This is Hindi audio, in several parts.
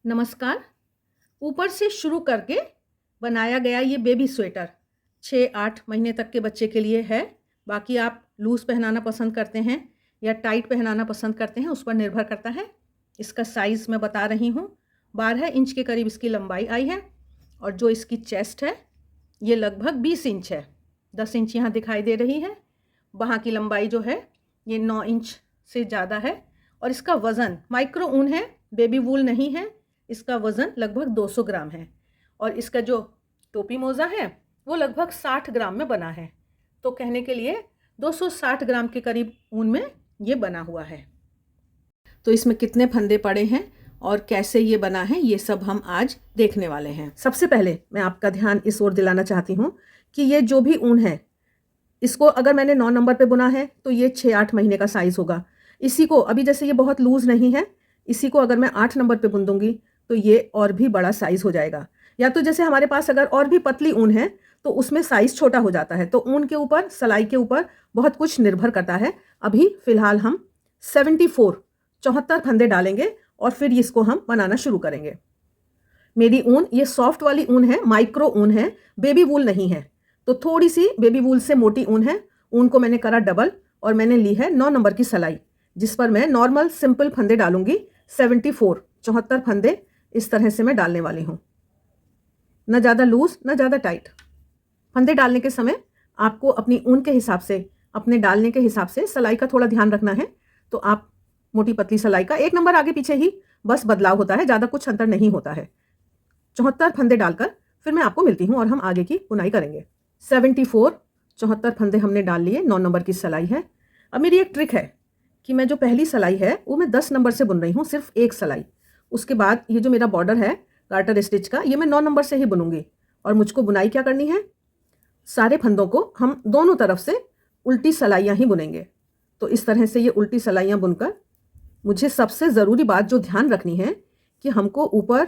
नमस्कार। ऊपर से शुरू करके बनाया गया ये बेबी स्वेटर 6-8 महीने तक के बच्चे के लिए है। बाकी आप लूज़ पहनाना पसंद करते हैं या टाइट पहनाना पसंद करते हैं, उस पर निर्भर करता है। इसका साइज़ मैं बता रही हूँ, 12 इंच के करीब इसकी लंबाई आई है और जो इसकी चेस्ट है ये लगभग 20 इंच है। 10 इंच यहाँ दिखाई दे रही है। वहाँ की लंबाई जो है ये 9 इंच से ज़्यादा है और इसका वज़न माइक्रो ऊन है, बेबी वूल नहीं है। इसका वज़न लगभग 200 ग्राम है और इसका जो टोपी मोज़ा है वो लगभग 60 ग्राम में बना है। तो कहने के लिए 260 ग्राम के करीब ऊन में ये बना हुआ है। तो इसमें कितने फंदे पड़े हैं और कैसे ये बना है, ये सब हम आज देखने वाले हैं। सबसे पहले मैं आपका ध्यान इस ओर दिलाना चाहती हूँ कि ये जो भी ऊन है, इसको अगर मैंने 9 नंबर पे बुना है तो ये 6-8 महीने का साइज़ होगा। इसी को अभी जैसे ये बहुत लूज़ नहीं है, इसी को अगर मैं 8 नंबर पे बुन दूंगी तो ये और भी बड़ा साइज़ हो जाएगा। या तो जैसे हमारे पास अगर और भी पतली ऊन है तो उसमें साइज़ छोटा हो जाता है। तो ऊन के ऊपर, सिलाई के ऊपर बहुत कुछ निर्भर करता है। अभी फ़िलहाल हम 74 फंदे डालेंगे और फिर इसको हम बनाना शुरू करेंगे। मेरी ऊन ये सॉफ्ट वाली ऊन है, माइक्रो ऊन है, बेबी वूल नहीं है। तो थोड़ी सी बेबी वूल से मोटी ऊन है। ऊन को मैंने करा डबल और मैंने ली है 9 नंबर की सिलाई, जिस पर मैं नॉर्मल सिंपल फंदे डालूंगी। 74 फंदे इस तरह से मैं डालने वाली हूँ, न ज़्यादा लूज न ज़्यादा टाइट। फंदे डालने के समय आपको अपनी ऊन के हिसाब से, अपने डालने के हिसाब से सिलाई का थोड़ा ध्यान रखना है। तो आप मोटी पतली सिलाई का 1 नंबर आगे पीछे ही बस बदलाव होता है, ज़्यादा कुछ अंतर नहीं होता है। 74 फंदे डालकर फिर मैं आपको मिलती हूँ और हम आगे की बुनाई करेंगे। 74 फंदे हमने डाल लिए, 9 नंबर की सिलाई है। अब मेरी एक ट्रिक है कि मैं जो पहली सिलाई है वो मैं 10 नंबर से बुन रही हूँ, सिर्फ एक सिलाई। उसके बाद ये जो मेरा बॉर्डर है गार्टर स्टिच का, ये मैं 9 नंबर से ही बुनूंगी। और मुझको बुनाई क्या करनी है, सारे फंदों को हम दोनों तरफ से उल्टी सिलाइयाँ ही बुनेंगे। तो इस तरह से ये उल्टी सिलाइयाँ बुनकर, मुझे सबसे ज़रूरी बात जो ध्यान रखनी है कि हमको ऊपर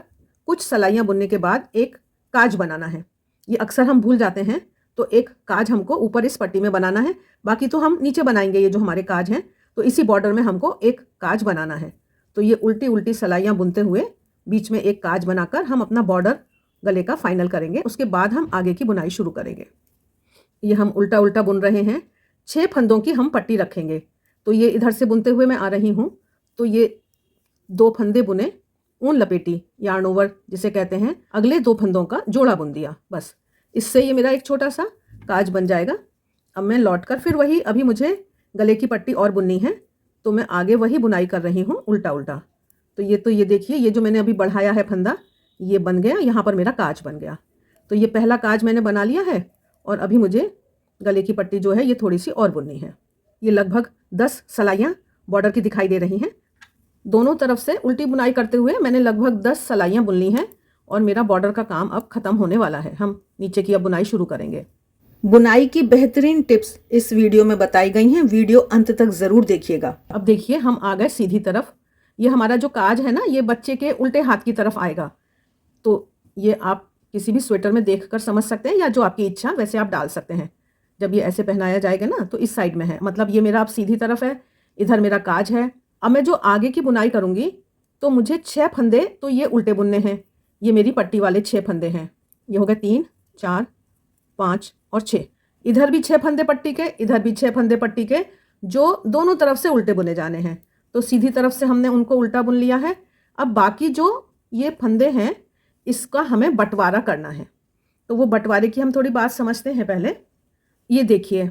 कुछ सिलाइयाँ बुनने के बाद एक काज बनाना है। ये अक्सर हम भूल जाते हैं। तो एक काज हमको ऊपर इस पट्टी में बनाना है, बाकी तो हम नीचे बनाएंगे। ये जो हमारे काज हैं, तो इसी बॉर्डर में हमको एक काज बनाना है। तो ये उल्टी उल्टी सिलाइयाँ बुनते हुए बीच में एक काज बनाकर हम अपना बॉर्डर गले का फाइनल करेंगे। उसके बाद हम आगे की बुनाई शुरू करेंगे। ये हम उल्टा उल्टा बुन रहे हैं। 6 फंदों की हम पट्टी रखेंगे। तो ये इधर से बुनते हुए मैं आ रही हूँ। तो ये 2 फंदे बुने, ऊन लपेटी, यार्न ओवर जिसे कहते हैं, अगले 2 फंदों का जोड़ा बुन दिया। बस इससे ये मेरा एक छोटा सा काज बन जाएगा। अब मैं लौटकर फिर वही, अभी मुझे गले की पट्टी और बुननी है, तो मैं आगे वही बुनाई कर रही हूँ उल्टा उल्टा। तो ये देखिए, ये जो मैंने अभी बढ़ाया है फंदा, ये बन गया, यहाँ पर मेरा काज बन गया। तो ये पहला काज मैंने बना लिया है और अभी मुझे गले की पट्टी जो है ये थोड़ी सी और बुननी है। ये लगभग 10 सिलाइयाँ बॉर्डर की दिखाई दे रही हैं। दोनों तरफ से उल्टी बुनाई करते हुए मैंने लगभग 10 सिलाइयाँ बुन ली हैं और मेरा बॉर्डर का काम अब ख़त्म होने वाला है। हम नीचे की अब बुनाई शुरू करेंगे। बुनाई की बेहतरीन टिप्स इस वीडियो में बताई गई हैं, वीडियो अंत तक ज़रूर देखिएगा। अब देखिए, हम आ गए सीधी तरफ। ये हमारा जो काज है ना, ये बच्चे के उल्टे हाथ की तरफ आएगा। तो ये आप किसी भी स्वेटर में देखकर समझ सकते हैं, या जो आपकी इच्छा वैसे आप डाल सकते हैं। जब ये ऐसे पहनाया जाएगा ना, तो इस साइड में है, मतलब ये मेरा अब सीधी तरफ है, इधर मेरा काज है। अब मैं जो आगे की बुनाई करूँगी तो मुझे 6 फंदे तो ये उल्टे बुनने हैं। ये मेरी पट्टी वाले 6 फंदे हैं। ये हो गए 3, 4, 5 और 6। इधर भी 6 फंदे पट्टी के, इधर भी 6 फंदे पट्टी के, जो दोनों तरफ से उल्टे बुने जाने हैं। तो सीधी तरफ से हमने उनको उल्टा बुन लिया है। अब बाकी जो ये फंदे हैं, इसका हमें बंटवारा करना है। तो वो बंटवारे की हम थोड़ी बात समझते हैं पहले। ये देखिए,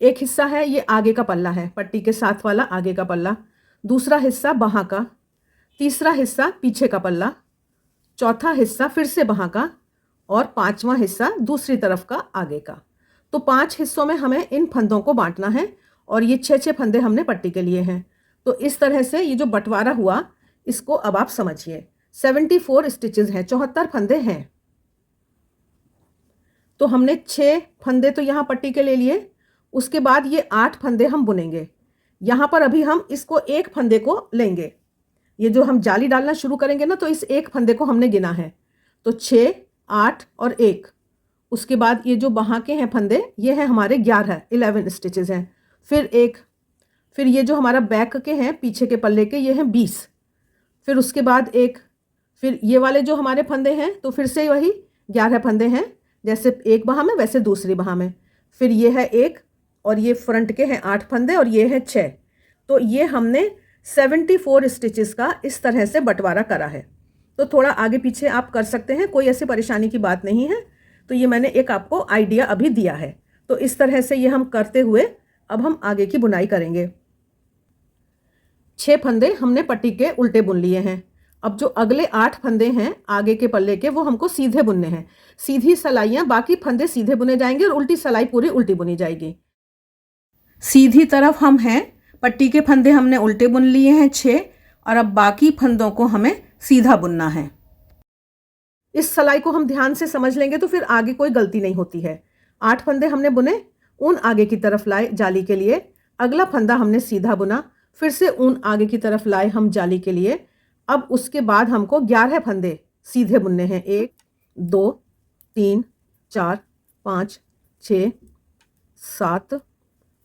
एक हिस्सा है ये आगे का पल्ला है, पट्टी के साथ वाला आगे का पल्ला। दूसरा हिस्सा बाहाँ का, तीसरा हिस्सा पीछे का पल्ला, चौथा हिस्सा फिर से बाहाँ का और 5वां हिस्सा दूसरी तरफ का आगे का। तो 5 हिस्सों में हमें इन फंदों को बांटना है और ये 6-6 फंदे हमने पट्टी के लिए हैं। तो इस तरह से ये जो बंटवारा हुआ, इसको अब आप समझिए। 74 स्टिचेस हैं, 74 फंदे हैं। तो हमने 6 फंदे तो यहाँ पट्टी के ले लिए। उसके बाद ये 8 फंदे हम बुनेंगे। यहाँ पर अभी हम इसको एक फंदे को लेंगे। ये जो हम जाली डालना शुरू करेंगे ना, तो इस एक फंदे को हमने गिना है। तो 6, 8 और 1। उसके बाद ये जो बाहाँ के हैं फंदे, ये हैं हमारे 11 स्टिचेस हैं। फिर एक, फिर ये जो हमारा बैक के हैं, पीछे के पल्ले के, ये हैं 20। फिर उसके बाद एक, फिर ये वाले जो हमारे फंदे हैं तो फिर से वही 11 फंदे हैं, जैसे एक बाह में वैसे दूसरी बाह में। फिर ये है 1 और ये फ्रंट के हैं 8 फंदे और ये है 6। तो ये हमने 74 स्टिचेस का इस तरह से बंटवारा करा है। तो थोड़ा आगे पीछे आप कर सकते हैं, कोई ऐसी परेशानी की बात नहीं है। तो ये मैंने एक आपको आइडिया अभी दिया है। तो इस तरह से ये हम करते हुए अब हम आगे की बुनाई करेंगे। 6 फंदे हमने पट्टी के उल्टे बुन लिए हैं। अब जो अगले 8 फंदे हैं आगे के पल्ले के, वो हमको सीधे बुनने हैं। सीधी सलाइयाँ, बाकी फंदे सीधे बुने जाएंगे और उल्टी सलाई पूरी उल्टी बुनी जाएगी। सीधी तरफ हम हैं, पट्टी के फंदे हमने उल्टे बुन लिए हैं 6, और अब बाकी फंदों को हमें सीधा बुनना है। इस सलाई को हम ध्यान से समझ लेंगे तो फिर आगे कोई गलती नहीं होती है। 8 फंदे हमने बुने, ऊन आगे की तरफ लाए जाली के लिए, अगला फंदा हमने सीधा बुना, फिर से ऊन आगे की तरफ लाए हम जाली के लिए। अब उसके बाद हमको 11 फंदे सीधे बुनने हैं। 1 2 3 4 5 6 7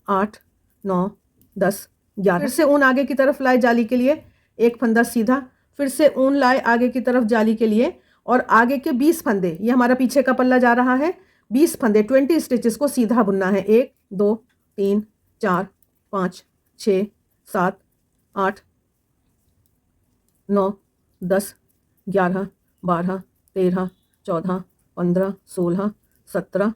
8 9 10 11। फिर से ऊन आगे की तरफ लाए जाली के लिए, एक फंदा सीधा, फिर से ऊन लाए आगे की तरफ जाली के लिए, और आगे के 20 फंदे, ये हमारा पीछे का पल्ला जा रहा है, 20 फंदे 20 स्टिचेस को सीधा बुनना है। 1 2 3 4 5 6 7 8 9 10 11 12 13 14 15 16 17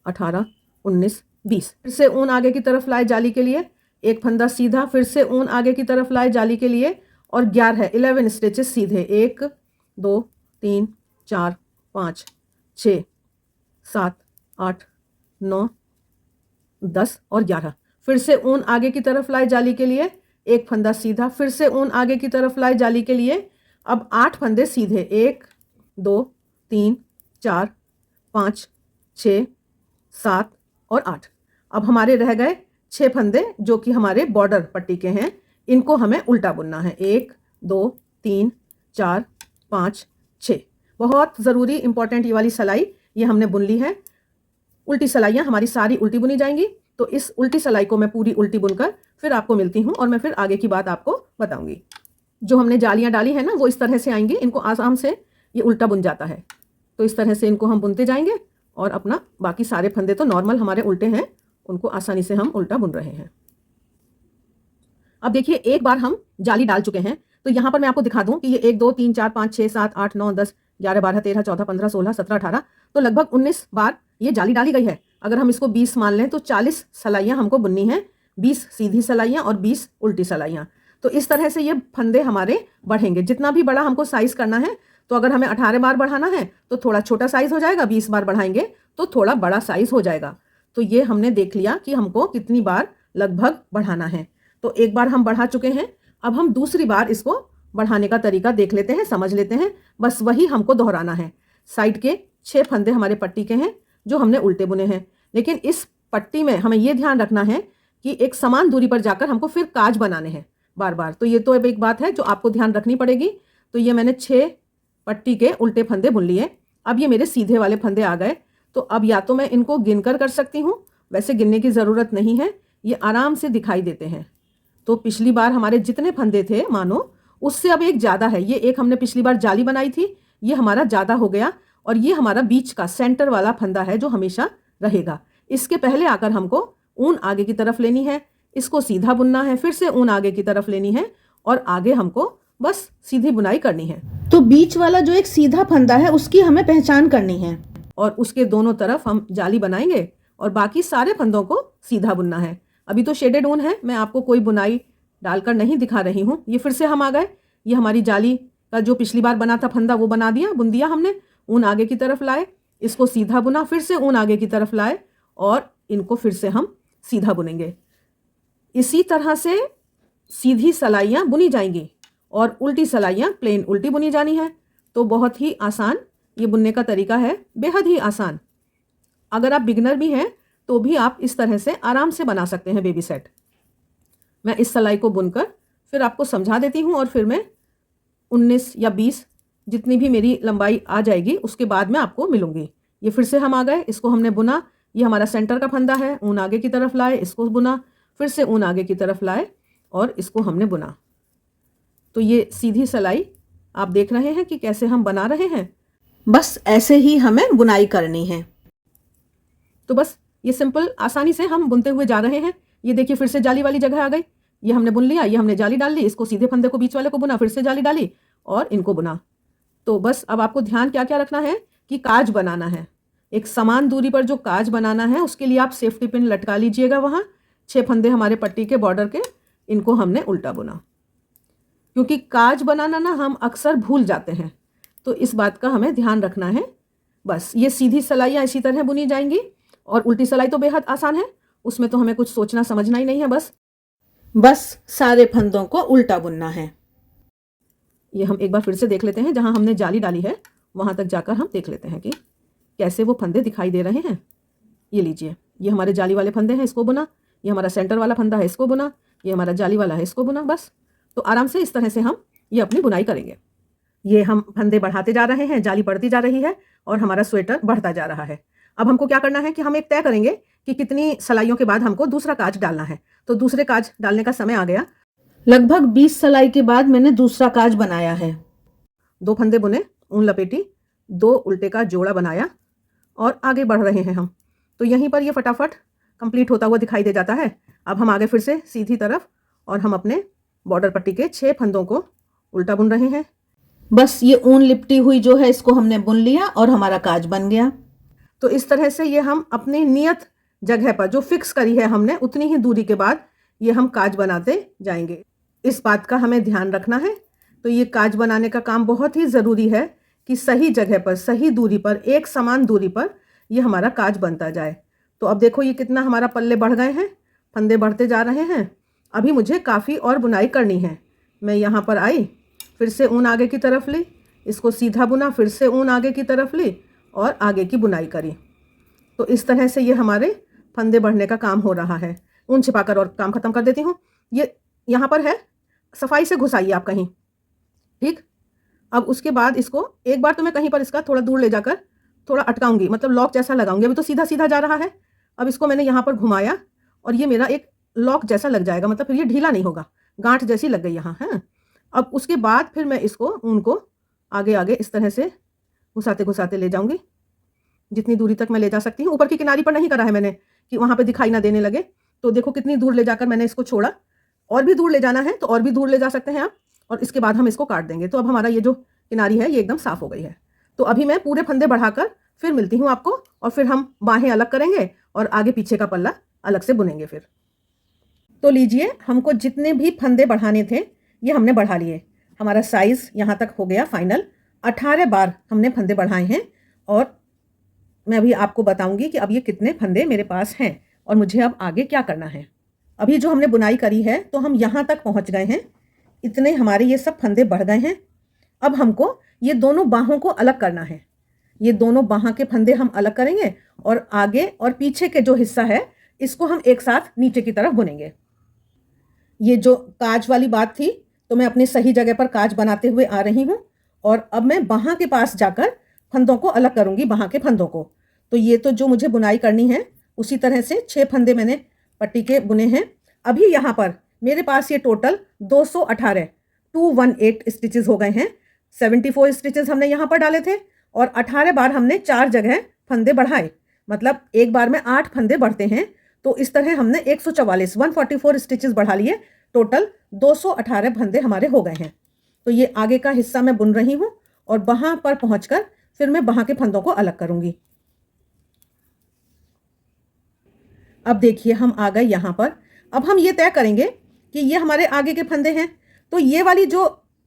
18 19 20। फिर से ऊन आगे की तरफ लाए जाली के लिए, एक फंदा सीधा, फिर से ऊन आगे की तरफ लाए जाली के लिए, और 11 स्टिचेस सीधे। 1 2 3 4 5 6 7 8 9 10 और 11। फिर से ऊन आगे की तरफ लाए जाली के लिए, एक फंदा सीधा, फिर से ऊन आगे की तरफ लाए जाली के लिए। अब 8 फंदे सीधे। 1 2 3 4 5 6 7 और 8। अब हमारे रह गए 6 फंदे जो कि हमारे बॉर्डर पट्टी के हैं, इनको हमें उल्टा बुनना है। 1 2 3 4 5 6। बहुत ज़रूरी इंपॉर्टेंट ये वाली सलाई ये हमने बुन ली है। उल्टी सलाइयाँ हमारी सारी उल्टी बुनी जाएंगी। तो इस उल्टी सलाई को मैं पूरी उल्टी बुनकर फिर आपको मिलती हूँ और मैं फिर आगे की बात आपको बताऊंगी। जो हमने जालियाँ डाली है ना, वो इस तरह से आएंगी, इनको आराम से ये उल्टा बुन जाता है। तो इस तरह से इनको हम बुनते जाएंगे और अपना बाकी सारे फंदे तो नॉर्मल हमारे उल्टे हैं, उनको आसानी से हम उल्टा बुन रहे हैं। अब देखिए, एक बार हम जाली डाल चुके हैं, तो यहाँ पर मैं आपको दिखा दूं कि ये 1 2 3 4 5 6 7 8 9 10 11 12 13 14 15 16 17 18, तो लगभग 19 बार ये जाली डाली गई है। अगर हम इसको 20 मान लें तो 40 सलाइयाँ हमको बुननी हैं, 20 सीधी सलाइयाँ और 20 उल्टी सलाइयाँ। तो इस तरह से ये फंदे हमारे बढ़ेंगे। जितना भी बड़ा हमको साइज़ करना है, तो अगर हमें 18 बार बढ़ाना है तो थोड़ा छोटा साइज़ हो जाएगा, 20 बार बढ़ाएंगे तो थोड़ा बड़ा साइज़ हो जाएगा। तो ये हमने देख लिया कि हमको कितनी बार लगभग बढ़ाना है। तो एक बार हम बढ़ा चुके हैं, अब हम दूसरी बार इसको बढ़ाने का तरीका देख लेते हैं, समझ लेते हैं। बस वही हमको दोहराना है। साइड के 6 फंदे हमारे पट्टी के हैं जो हमने उल्टे बुने हैं, लेकिन इस पट्टी में हमें ये ध्यान रखना है कि एक समान दूरी पर जाकर हमको फिर काज बनाने हैं बार बार। तो ये तो अब एक बात है जो आपको ध्यान रखनी पड़ेगी। तो ये मैंने 6 पट्टी के उल्टे फंदे बुन लिए। अब ये मेरे सीधे वाले फंदे आ गए। तो अब या तो मैं इनको गिनकर कर सकती हूँ, वैसे गिनने की ज़रूरत नहीं है, ये आराम से दिखाई देते हैं। तो पिछली बार हमारे जितने फंदे थे मानो उससे अब एक ज़्यादा है। ये एक हमने पिछली बार जाली बनाई थी, ये हमारा ज़्यादा हो गया, और ये हमारा बीच का सेंटर वाला फंदा है जो हमेशा रहेगा। इसके पहले आकर हमको ऊन आगे की तरफ लेनी है, इसको सीधा बुनना है, फिर से ऊन आगे की तरफ लेनी है और आगे हमको बस सीधी बुनाई करनी है। तो बीच वाला जो एक सीधा फंदा है उसकी हमें पहचान करनी है और उसके दोनों तरफ हम जाली बनाएंगे और बाकी सारे फंदों को सीधा बुनना है। अभी तो शेडेड ऊन है, मैं आपको कोई बुनाई डालकर नहीं दिखा रही हूँ। ये फिर से हम आ गए, ये हमारी जाली का जो पिछली बार बना था फंदा वो बना दिया, बुन दिया हमने। ऊन आगे की तरफ लाए, इसको सीधा बुना, फिर से ऊन आगे की तरफ लाए और इनको फिर से हम सीधा बुनेंगे। इसी तरह से सीधी सलाइयाँ बुनी जाएंगी और उल्टी सलाइयाँ प्लेन उल्टी बुनी जानी है। तो बहुत ही आसान ये बुनने का तरीका है, बेहद ही आसान। अगर आप बिगनर भी हैं तो भी आप इस तरह से आराम से बना सकते हैं बेबी सेट। मैं इस सलाई को बुनकर फिर आपको समझा देती हूँ और फिर मैं 19 या 20 जितनी भी मेरी लंबाई आ जाएगी उसके बाद मैं आपको मिलूँगी। ये फिर से हम आ गए, इसको हमने बुना, ये हमारा सेंटर का फंदा है, ऊन आगे की तरफ लाए, इसको बुना, फिर से ऊन आगे की तरफ लाए और इसको हमने बुना। तो ये सीधी सलाई आप देख रहे हैं कि कैसे हम बना रहे हैं। बस ऐसे ही हमें बुनाई करनी है। तो बस ये सिंपल आसानी से हम बुनते हुए जा रहे हैं। ये देखिए फिर से जाली वाली जगह आ गई। ये हमने बुन लिया, ये हमने जाली डाल ली, इसको सीधे फंदे को बीच वाले को बुना, फिर से जाली डाली और इनको बुना। तो बस अब आपको ध्यान क्या क्या रखना है कि काज बनाना है। एक समान दूरी पर जो काज बनाना है उसके लिए आप सेफ्टी पिन लटका लीजिएगा। वहाँ 6 फंदे हमारे पट्टी के बॉर्डर के, इनको हमने उल्टा बुना। क्योंकि काज बनाना ना हम अक्सर भूल जाते हैं, तो इस बात का हमें ध्यान रखना है। बस ये सीधी सिलाइयाँ इसी तरह बुनी जाएंगी और उल्टी सिलाई तो बेहद आसान है, उसमें तो हमें कुछ सोचना समझना ही नहीं है। बस सारे फंदों को उल्टा बुनना है। ये हम एक बार फिर से देख लेते हैं, जहां हमने जाली डाली है वहां तक जाकर हम देख लेते हैं कि कैसे वो फंदे दिखाई दे रहे हैं। ये लीजिए, ये हमारे जाली वाले फंदे हैं, इसको बुना। ये हमारा सेंटर वाला फंदा है, इसको बुना। ये हमारा जाली वाला है, इसको बुना। बस तो आराम से इस तरह से हम ये अपनी बुनाई करेंगे। ये हम फंदे बढ़ाते जा रहे हैं, जाली बढ़ती जा रही है और हमारा स्वेटर बढ़ता जा रहा है। अब हमको क्या करना है कि हम एक तय करेंगे कि कितनी सिलाइयों के बाद हमको दूसरा काज डालना है। तो दूसरे काज डालने का समय आ गया। लगभग 20 सिलाई के बाद मैंने दूसरा काज बनाया है। 2 फंदे बुने, ऊन लपेटी, 2 उल्टे का जोड़ा बनाया और आगे बढ़ रहे हैं हम। तो यहीं पर ये फटाफट कंप्लीट होता हुआ दिखाई दे जाता है। अब हम आगे फिर से सीधी तरफ और हम अपने बॉर्डर पट्टी के 6 फंदों को उल्टा बुन रहे हैं। बस ये ऊन लिपटी हुई जो है इसको हमने बुन लिया और हमारा काज बन गया। तो इस तरह से ये हम अपनी नियत जगह पर जो फिक्स करी है हमने उतनी ही दूरी के बाद ये हम काज बनाते जाएंगे। इस बात का हमें ध्यान रखना है। तो ये काज बनाने का काम बहुत ही ज़रूरी है कि सही जगह पर, सही दूरी पर, एक समान दूरी पर ये हमारा काज बनता जाए। तो अब देखो ये कितना हमारा पल्ले बढ़ गए हैं, फंदे बढ़ते जा रहे हैं। अभी मुझे काफ़ी और बुनाई करनी है। मैं यहाँ पर आई, फिर से ऊन आगे की तरफ ली, इसको सीधा बुना, फिर से ऊन आगे की तरफ ली और आगे की बुनाई करी। तो इस तरह से ये हमारे फंदे बढ़ने का काम हो रहा है। ऊन छिपाकर और काम ख़त्म कर देती हूँ। ये यहाँ पर है, सफाई से घुसाइए आप कहीं, ठीक। अब उसके बाद इसको एक बार तो मैं कहीं पर इसका थोड़ा दूर ले जाकर थोड़ा अटकाऊंगी, मतलब लॉक जैसा लगाऊंगी। अभी तो सीधा सीधा जा रहा है। अब इसको मैंने यहाँ पर घुमाया और ये मेरा एक लॉक जैसा लग जाएगा, मतलब फिर ये ढीला नहीं होगा, गांठ जैसी लग गई यहाँ है। अब उसके बाद फिर मैं इसको ऊन को आगे आगे इस तरह से घुसाते घुसाते ले जाऊंगी जितनी दूरी तक मैं ले जा सकती हूँ। ऊपर की किनारी पर नहीं करा है मैंने कि वहाँ पे दिखाई ना देने लगे। तो देखो कितनी दूर ले जाकर मैंने इसको छोड़ा। और भी दूर ले जाना है तो और भी दूर ले जा सकते हैं आप, और इसके बाद हम इसको काट देंगे। तो अब हमारा ये जो किनारी है ये एकदम साफ हो गई है। तो अभी मैं पूरे फंदे बढ़ाकर फिर मिलती हूँ आपको, और फिर हम बाहें अलग करेंगे और आगे पीछे का पल्ला अलग से बुनेंगे फिर। तो लीजिए, हमको जितने भी फंदे बढ़ाने थे ये हमने बढ़ा लिए। हमारा साइज़ यहाँ तक हो गया फाइनल। 18 बार हमने फंदे बढ़ाए हैं और मैं अभी आपको बताऊंगी कि अब ये कितने फंदे मेरे पास हैं और मुझे अब आगे क्या करना है। अभी जो हमने बुनाई करी है तो हम यहाँ तक पहुँच गए हैं, इतने हमारे ये सब फंदे बढ़ गए हैं। अब हमको ये दोनों बाहों को अलग करना है। ये दोनों बाह के फंदे हम अलग करेंगे और आगे और पीछे के जो हिस्सा है इसको हम एक साथ नीचे की तरफ बुनेंगे। ये जो काज वाली बात थी, तो मैं अपनी सही जगह पर काज बनाते हुए आ रही हूँ और अब मैं बाह के पास जाकर फंदों को अलग करूँगी, बाह के फंदों को। तो ये तो जो मुझे बुनाई करनी है उसी तरह से 6 फंदे मैंने पट्टी के बुने हैं। अभी यहाँ पर मेरे पास ये टोटल 218 218 स्टिचेस हो गए हैं। 74 स्टिचेस हमने यहाँ पर डाले थे और 18 बार हमने 4 जगह फंदे बढ़ाए, मतलब एक बार में 8 फंदे बढ़ते हैं। तो इस तरह हमने 144 स्टिचेस बढ़ा लिए। टोटल 218 फंदे हमारे हो गए हैं। तो ये आगे का हिस्सा मैं बुन रही हूँ और वहाँ पर पहुँचकर फिर मैं वहाँ के फंदों को अलग करूँगी। अब देखिए हम आ गए यहाँ पर। अब हम ये तय करेंगे कि ये हमारे आगे के फंदे हैं, तो ये वाली जो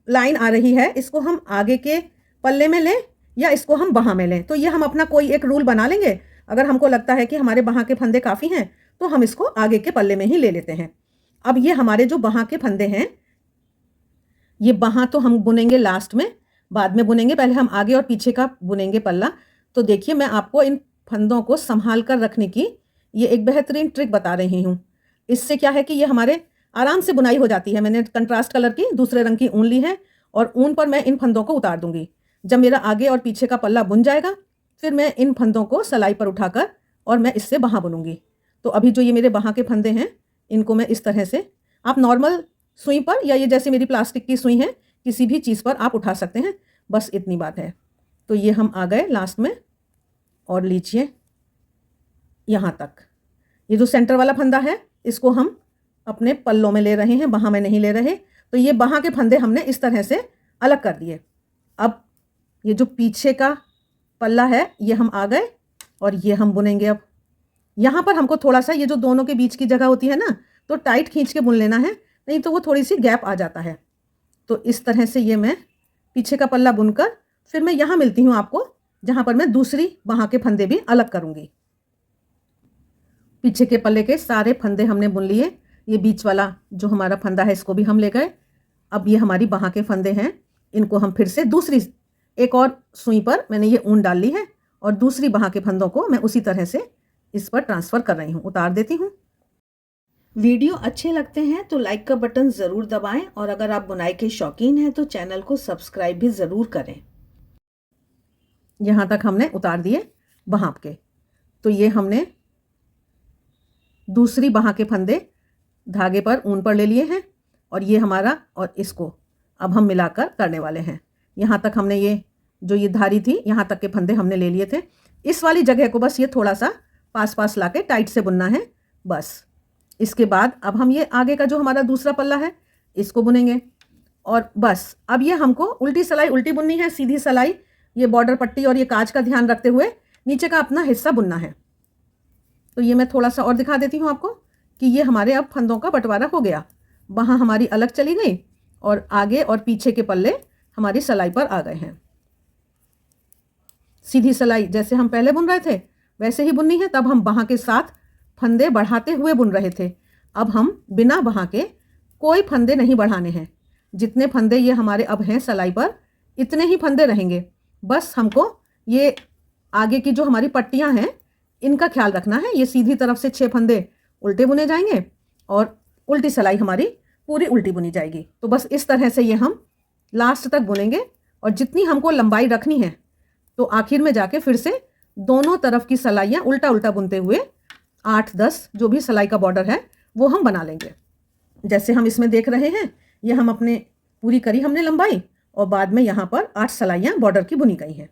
लाइन आ रही है इसको हम आगे के पल्ले में लें या इसको हम बाह में लें। तो ये हम अपना कोई एक रूल बना लेंगे। अगर हमको लगता है कि हमारे बाह के फंदे काफ़ी हैं तो हम इसको आगे के पल्ले में ही ले लेते हैं। अब ये हमारे जो बाह के फंदे हैं, ये बाह तो हम बुनेंगे लास्ट में, बाद में बुनेंगे, पहले हम आगे और पीछे का बुनेंगे पल्ला। तो देखिए मैं आपको इन फंदों को संभाल कर रखने की ये एक बेहतरीन ट्रिक बता रही हूँ। इससे क्या है कि ये हमारे आराम से बुनाई हो जाती है। मैंने कंट्रास्ट कलर की दूसरे रंग की ऊन ली है और ऊन पर मैं इन फंदों को उतार दूंगी। जब मेरा आगे और पीछे का पल्ला बुन जाएगा फिर मैं इन फंदों को सिलाई पर उठाकर और मैं इससे बाह बुनूंगी। तो अभी जो ये मेरे बाह के फंदे हैं इनको मैं इस तरह से, आप नॉर्मल सुई पर या ये जैसे मेरी प्लास्टिक की सुई है किसी भी चीज़ पर आप उठा सकते हैं, बस इतनी बात है। तो ये हम आ गए लास्ट में, और लीजिए यहाँ तक। ये जो सेंटर वाला फंदा है इसको हम अपने पल्लों में ले रहे हैं, बाहाँ में नहीं ले रहे। तो ये बाहाँ के फंदे हमने इस तरह से अलग कर दिए। अब ये जो पीछे का पल्ला है ये हम आ गए, और ये हम बुनेंगे। अब यहाँ पर हमको थोड़ा सा ये जो दोनों के बीच की जगह होती है ना, तो टाइट खींच के बुन लेना है, नहीं तो वो थोड़ी सी गैप आ जाता है। तो इस तरह से ये मैं पीछे का पल्ला बुनकर फिर मैं यहाँ मिलती हूँ आपको, जहाँ पर मैं दूसरी बाहाँ के फंदे भी अलग करूँगी। पीछे के पल्ले के सारे फंदे हमने बुन लिए। ये बीच वाला जो हमारा फंदा है इसको भी हम ले गए। अब ये हमारी बाहाँ के फंदे हैं, इनको हम फिर से दूसरी एक और सुई पर मैंने ये ऊन डाल ली है, और दूसरी बाहाँ के फंदों को मैं उसी तरह से इस पर ट्रांसफ़र कर रही हूँ, उतार देती हूँ। वीडियो अच्छे लगते हैं तो लाइक का बटन ज़रूर दबाएं, और अगर आप बुनाई के शौकीन हैं तो चैनल को सब्सक्राइब भी ज़रूर करें। यहाँ तक हमने उतार दिए बाहाँ के। तो ये हमने दूसरी बाहाँ के फंदे धागे पर ऊन पर ले लिए हैं, और ये हमारा, और इसको अब हम मिलाकर करने वाले हैं। यहाँ तक हमने ये जो ये धारी थी यहाँ तक के फंदे हमने ले लिए थे। इस वाली जगह को बस ये थोड़ा सा पास पास लाके टाइट से बुनना है बस। इसके बाद अब हम ये आगे का जो हमारा दूसरा पल्ला है इसको बुनेंगे, और बस अब ये हमको उल्टी सिलाई उल्टी बुननी है, सीधी सिलाई ये बॉर्डर पट्टी और ये काज का ध्यान रखते हुए नीचे का अपना हिस्सा बुनना है। तो ये मैं थोड़ा सा और दिखा देती हूँ आपको कि ये हमारे अब फंदों का बंटवारा हो गया। बाहाँ हमारी अलग चली गई, और आगे और पीछे के पल्ले हमारी सिलाई पर आ गए हैं। सीधी सिलाई जैसे हम पहले बुन रहे थे वैसे ही बुननी है। तब हम बाहाँ के साथ फंदे बढ़ाते हुए बुन रहे थे, अब हम बिना बाहाँ के कोई फंदे नहीं बढ़ाने हैं। जितने फंदे ये हमारे अब हैं सिलाई पर इतने ही फंदे रहेंगे। बस हमको ये आगे की जो हमारी पट्टियाँ हैं इनका ख्याल रखना है। ये सीधी तरफ से 6 फंदे उल्टे बुने जाएंगे, और उल्टी सिलाई हमारी पूरी उल्टी बुनी जाएगी। तो बस इस तरह से ये हम लास्ट तक बुनेंगे, और जितनी हमको लंबाई रखनी है तो आखिर में जाके फिर से दोनों तरफ की सिलाइयाँ उल्टा उल्टा बुनते हुए 8-10 जो भी सिलाई का बॉर्डर है वो हम बना लेंगे। जैसे हम इसमें देख रहे हैं ये हम अपने पूरी करी हमने लंबाई, और बाद में यहाँ पर 8 सिलाइयाँ बॉर्डर की बुनी गई हैं।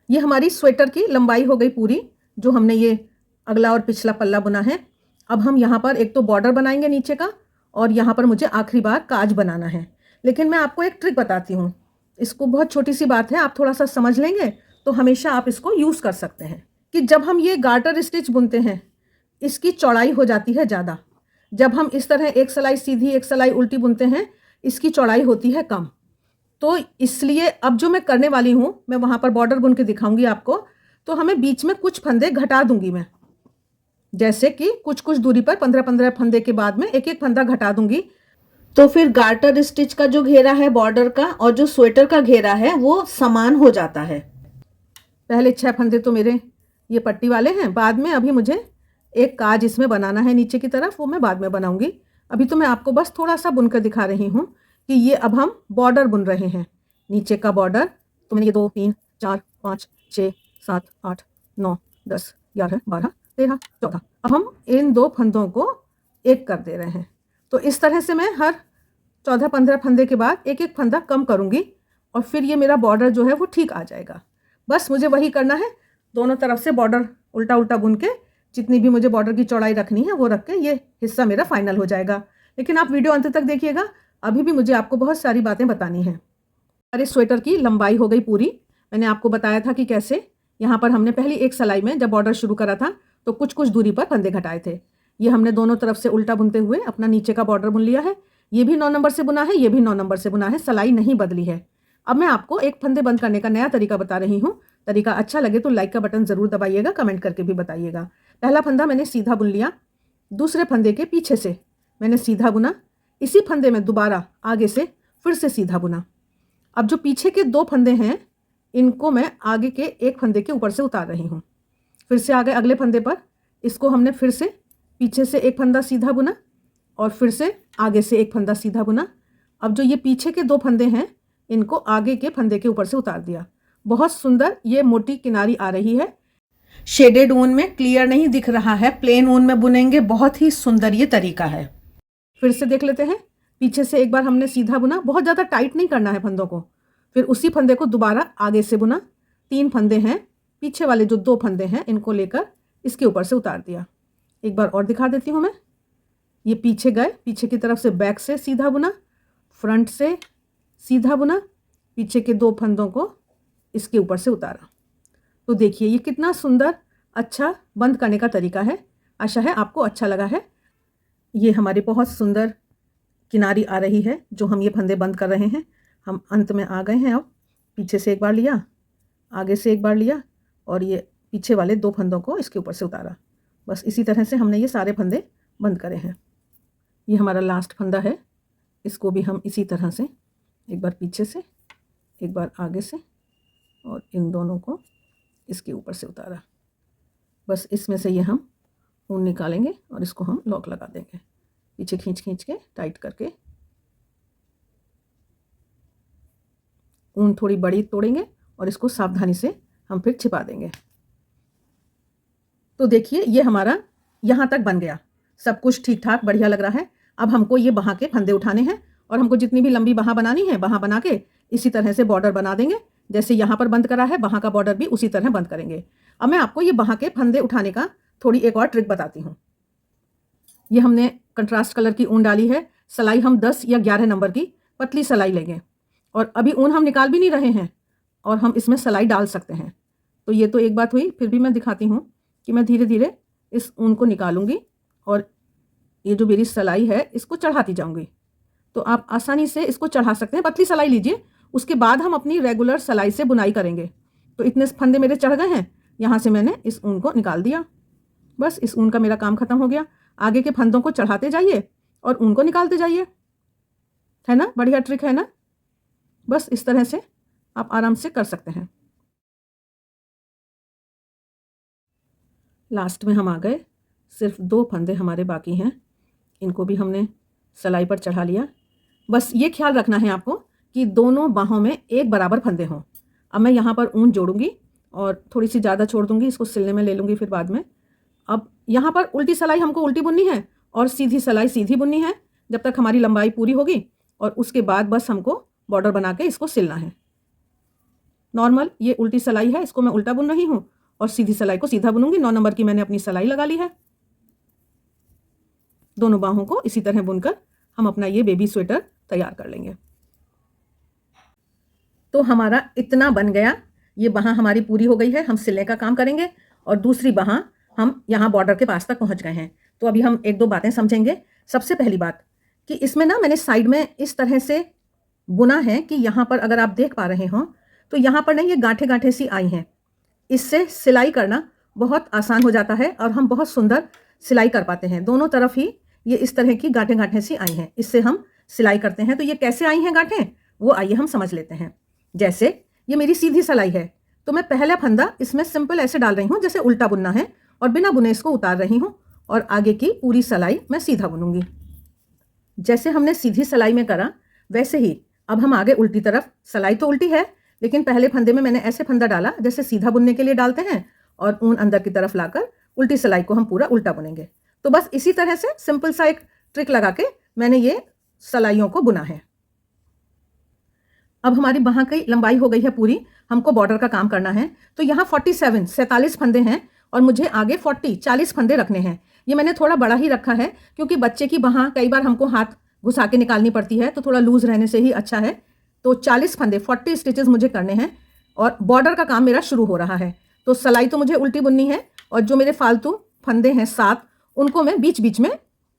ये हमारी स्वेटर की लंबाई हो गई पूरी, जो हमने ये अगला और पिछला पल्ला बुना है। अब हम यहाँ पर एक तो बॉर्डर बनाएंगे नीचे का, और यहाँ पर मुझे आखिरी बार काज बनाना है। लेकिन मैं आपको एक ट्रिक बताती हूँ, इसको बहुत छोटी सी बात है, आप थोड़ा सा समझ लेंगे तो हमेशा आप इसको यूज़ कर सकते हैं। कि जब हम ये गार्टर स्टिच बुनते हैं इसकी चौड़ाई हो जाती है ज़्यादा। जब हम इस तरह एक सिलाई सीधी एक सिलाई उल्टी बुनते हैं इसकी चौड़ाई होती है कम। तो इसलिए अब जो मैं करने वाली हूँ मैं वहाँ पर बॉर्डर बुन के दिखाऊंगी आपको। तो हमें बीच में कुछ फंदे घटा दूंगी मैं, जैसे कि कुछ कुछ दूरी पर 15-15 फंदे के बाद में एक एक फंदा घटा दूंगी। तो फिर गार्टर स्टिच का जो घेरा है बॉर्डर का और जो स्वेटर का घेरा है वो समान हो जाता है। पहले 6 फंदे तो मेरे ये पट्टी वाले हैं, बाद में अभी मुझे एक काज इसमें बनाना है नीचे की तरफ, वो मैं बाद में बनाऊंगी। अभी तो मैं आपको बस थोड़ा सा बुनकर दिखा रही हूँ कि ये अब हम बॉर्डर बुन रहे हैं। नीचे का बॉर्डर तो मैंने ये 2 3 4 5 6 7 8 9 10 11 12 13 14 अब हम इन 2 फंदों को एक कर दे रहे हैं। तो इस तरह से मैं हर 14-15 फंदे के बाद एक एक फंदा कम करूँगी, और फिर ये मेरा बॉर्डर जो है वो ठीक आ जाएगा। बस मुझे वही करना है, दोनों तरफ से बॉर्डर उल्टा उल्टा बुन के जितनी भी मुझे बॉर्डर की चौड़ाई रखनी है वो रख के ये हिस्सा मेरा फाइनल हो जाएगा। लेकिन आप वीडियो अंत तक देखिएगा, अभी भी मुझे आपको बहुत सारी बातें बतानी हैं। हमारे स्वेटर की लंबाई हो गई पूरी। मैंने आपको बताया था कि कैसे यहाँ पर हमने पहली एक सिलाई में जब बॉर्डर शुरू करा था तो कुछ कुछ दूरी पर फंदे घटाए थे। ये हमने दोनों तरफ से उल्टा बुनते हुए अपना नीचे का बॉर्डर बुन लिया है। ये भी 9 नंबर से बुना है, ये भी 9 नंबर से बुना है, सिलाई नहीं बदली है। अब मैं आपको एक फंदे बंद करने का नया तरीका बता रही हूँ। तरीका अच्छा लगे तो लाइक का बटन ज़रूर दबाइएगा, कमेंट करके भी बताइएगा। पहला फंदा मैंने सीधा बुन लिया, दूसरे फंदे के पीछे से मैंने सीधा बुना, इसी फंदे में दोबारा आगे से फिर से सीधा बुना। अब जो पीछे के 2 फंदे हैं इनको मैं आगे के एक फंदे के ऊपर से उतार रही हूँ। फिर से आ गए अगले फंदे पर, इसको हमने फिर से पीछे से एक फंदा सीधा बुना और फिर से आगे से एक फंदा सीधा बुना। अब जो ये पीछे के 2 फंदे हैं इनको आगे के फंदे के ऊपर से उतार दिया। बहुत सुंदर ये मोटी किनारी आ रही है। शेडेड ऊन में क्लियर नहीं दिख रहा है, प्लेन ऊन में बुनेंगे बहुत ही सुंदर ये तरीका है। फिर से देख लेते हैं, पीछे से एक बार हमने सीधा बुना, बहुत ज़्यादा टाइट नहीं करना है फंदों को। फिर उसी फंदे को दोबारा आगे से बुना, 3 फंदे हैं, पीछे वाले जो 2 फंदे हैं इनको लेकर इसके ऊपर से उतार दिया। एक बार और दिखा देती हूँ मैं। ये पीछे गए, पीछे की तरफ से बैक से सीधा बुना, फ्रंट से सीधा बुना, पीछे के 2 फंदों को इसके ऊपर से उतारा। तो देखिए ये कितना सुंदर अच्छा बंद करने का तरीका है। आशा है आपको अच्छा लगा है। ये हमारी बहुत सुंदर किनारी आ रही है जो हम ये फंदे बंद कर रहे हैं। हम अंत में आ गए हैं। अब पीछे से एक बार लिया, आगे से एक बार लिया और ये पीछे वाले 2 फंदों को इसके ऊपर से उतारा। बस इसी तरह से हमने ये सारे फंदे बंद करे हैं। ये हमारा लास्ट फंदा है, इसको भी हम इसी तरह से एक बार पीछे से एक बार आगे से और इन दोनों को इसके ऊपर से उतारा। बस इसमें से ये हम ऊन निकालेंगे और इसको हम लॉक लगा देंगे, पीछे खींच खींच के टाइट करके। ऊन थोड़ी बड़ी तोड़ेंगे और इसको सावधानी से हम फिर छिपा देंगे। तो देखिए ये हमारा यहाँ तक बन गया, सब कुछ ठीक ठाक बढ़िया लग रहा है। अब हमको ये बाहाँ के फंदे उठाने हैं और हमको जितनी भी लंबी बाहाँ बनानी है, बाहाँ बना के इसी तरह से बॉर्डर बना देंगे। जैसे यहाँ पर बंद करा है, बाहाँ का बॉर्डर भी उसी तरह बंद करेंगे। अब मैं आपको ये बाहाँ के फंदे उठाने का थोड़ी एक और ट्रिक बताती हूँ। ये हमने कंट्रास्ट कलर की ऊन डाली है, सिलाई हम 10 या 11 नंबर की पतली सिलाई लेंगे और अभी ऊन हम निकाल भी नहीं रहे हैं और हम इसमें सिलाई डाल सकते हैं। तो ये तो एक बात हुई, फिर भी मैं दिखाती हूँ कि मैं धीरे धीरे इस ऊन को निकालूंगी और ये जो मेरी सिलाई है इसको चढ़ाती जाऊंगी। तो आप आसानी से इसको चढ़ा सकते हैं। पतली सिलाई लीजिए, उसके बाद हम अपनी रेगुलर सिलाई से बुनाई करेंगे। तो इतने फंदे मेरे चढ़ गए हैं, यहाँ से मैंने इस ऊन को निकाल दिया। बस इस ऊन का मेरा काम खत्म हो गया। आगे के फंदों को चढ़ाते जाइए और ऊन को निकालते जाइए, है ना, बढ़िया ट्रिक है ना। बस इस तरह से आप आराम से कर सकते हैं। लास्ट में हम आ गए, सिर्फ 2 फंदे हमारे बाकी हैं, इनको भी हमने सिलाई पर चढ़ा लिया। बस ये ख्याल रखना है आपको कि दोनों बाहों में एक बराबर फंदे हों। अब मैं यहाँ पर ऊन जोड़ूंगी और थोड़ी सी ज़्यादा छोड़ दूंगी, इसको सिलने में ले लूँगी फिर बाद में। अब यहाँ पर उल्टी सिलाई हमको उल्टी बुननी है और सीधी सिलाई सीधी बुननी है जब तक हमारी लंबाई पूरी होगी, और उसके बाद बस हमको बॉर्डर बना के इसको सिलना है। नॉर्मल ये उल्टी सिलाई है, इसको मैं उल्टा बुन रही हूँ और सीधी सिलाई को सीधा बुनूंगी। 9 नंबर की मैंने अपनी सिलाई लगा ली है। दोनों बाहों को इसी तरह बुनकर हम अपना ये बेबी स्वेटर तैयार कर लेंगे। तो हमारा इतना बन गया, ये बाहाँ हमारी पूरी हो गई है। हम सिलने का काम करेंगे और दूसरी बाहाँ हम यहाँ बॉर्डर के पास तक पहुँच गए हैं। तो अभी हम 1-2 बातें समझेंगे। सबसे पहली बात कि इसमें ना मैंने साइड में इस तरह से बुना है कि यहाँ पर अगर आप देख पा रहे हो तो यहाँ पर नहीं, ये गांठे गांठे सी आई हैं। इससे सिलाई करना बहुत आसान हो जाता है और हम बहुत सुंदर सिलाई कर पाते हैं। दोनों तरफ ही ये इस तरह की गांठे गांठे सी आई हैं, इससे हम सिलाई करते हैं। तो ये कैसे आई हैं गांठें, वो आइए हम समझ लेते हैं। जैसे ये मेरी सीधी सिलाई है, तो मैं पहला फंदा इसमें सिंपल ऐसे डाल रही हूँ जैसे उल्टा बुनना है और बिना बुने इसको उतार रही हूँ और आगे की पूरी सिलाई मैं सीधा बुनूंगी। जैसे हमने सीधी सिलाई में करा वैसे ही अब हम आगे उल्टी तरफ, सिलाई तो उल्टी है लेकिन पहले फंदे में मैंने ऐसे फंदा डाला जैसे सीधा बुनने के लिए डालते हैं और ऊन अंदर की तरफ लाकर उल्टी सिलाई को हम पूरा उल्टा बुनेंगे। तो बस इसी तरह से सिंपल सा एक ट्रिक लगा के मैंने ये सिलाइयों को बुना है। अब हमारी बाहाँ की लंबाई हो गई है पूरी, हमको बॉर्डर का काम करना है। तो यहाँ 47 फंदे हैं और मुझे आगे 40 फंदे रखने हैं। ये मैंने थोड़ा बड़ा ही रखा है क्योंकि बच्चे की बाहाँ कई बार हमको हाथ घुसा के निकालनी पड़ती है, तो थोड़ा लूज रहने से ही अच्छा है। तो 40 फंदे 40 स्टिचेस मुझे करने हैं और बॉर्डर का काम मेरा शुरू हो रहा है। तो सिलाई तो मुझे उल्टी बुननी है और जो मेरे फालतू फंदे हैं 7, उनको मैं बीच बीच में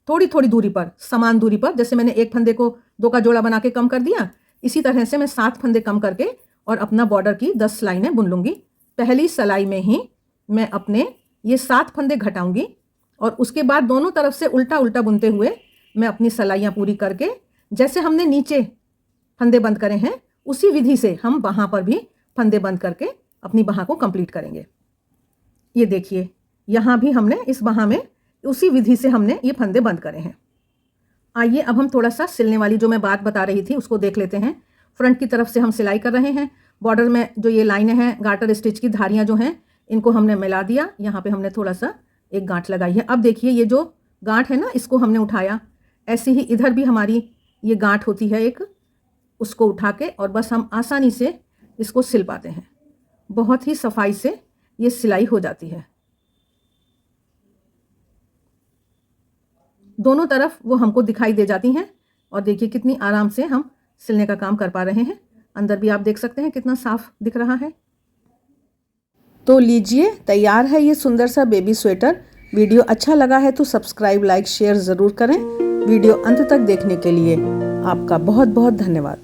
थोड़ी थोड़ी दूरी पर, समान दूरी पर, जैसे मैंने एक फंदे को 2 का जोड़ा बना के कम कर दिया, इसी तरह से मैं 7 फंदे कम करके और अपना बॉर्डर की 10 लाइनें बुन लूँगी। पहली सिलाई में ही मैं अपने ये 7 फंदे घटाऊंगी और उसके बाद दोनों तरफ से उल्टा उल्टा बुनते हुए मैं अपनी सिलाइयाँ पूरी करके, जैसे हमने नीचे फंदे बंद करे हैं उसी विधि से हम बाहाँ पर भी फंदे बंद करके अपनी बाहाँ को कंप्लीट करेंगे। ये देखिए यहाँ भी हमने इस बाहाँ में उसी विधि से हमने ये फंदे बंद करे हैं। आइए अब हम थोड़ा सा सिलने वाली जो मैं बात बता रही थी उसको देख लेते हैं। फ्रंट की तरफ से हम सिलाई कर रहे हैं। बॉर्डर में जो ये लाइनें हैं, गार्टर स्टिच की धारियाँ जो हैं, इनको हमने मिला दिया। यहाँ पे हमने थोड़ा सा एक गांठ लगाई है। अब देखिए ये जो गांठ है ना, इसको हमने उठाया। ऐसे ही इधर भी हमारी ये गांठ होती है एक, उसको उठा के और बस हम आसानी से इसको सिल पाते हैं। बहुत ही सफाई से ये सिलाई हो जाती है। दोनों तरफ वो हमको दिखाई दे जाती हैं और देखिए कितनी आराम से हम सिलने का काम कर पा रहे हैं। अंदर भी आप देख सकते हैं कितना साफ दिख रहा है। तो लीजिए, तैयार है ये सुंदर सा बेबी स्वेटर। वीडियो अच्छा लगा है तो सब्सक्राइब, लाइक, शेयर ज़रूर करें। वीडियो अंत तक देखने के लिए आपका बहुत बहुत धन्यवाद।